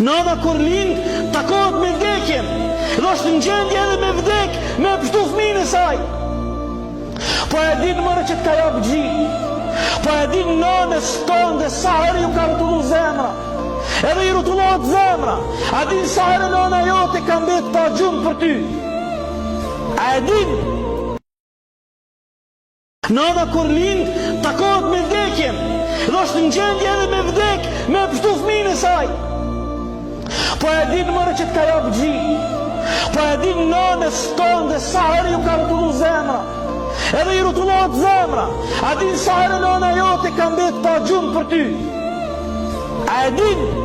Nana kur lind, takohet me vdekjen, dhe është në gjendje edhe me vdek, me pështu fëmijën e saj. Po e din mëre që t'ka jap gji, po e din nanës tonë dhe sa herë ju ka rrotullu zemra, edhe i rrotullohet zemra, a din sa herë nana jote ka mbet pa gjumë për ty, a e din? Nana kur lind, takohet me vdekjen, dhe është në gjendje edhe me vdek, me pështu fëmijën e saj. Po e din mëre që t'ka jap gji, po e din nanës tonë dhe sa herë ju ka rrotullu zemra, edhe i rrotullohet zemra, a din sa herë nana jote ka mbet pa gjumë për ty, a e din?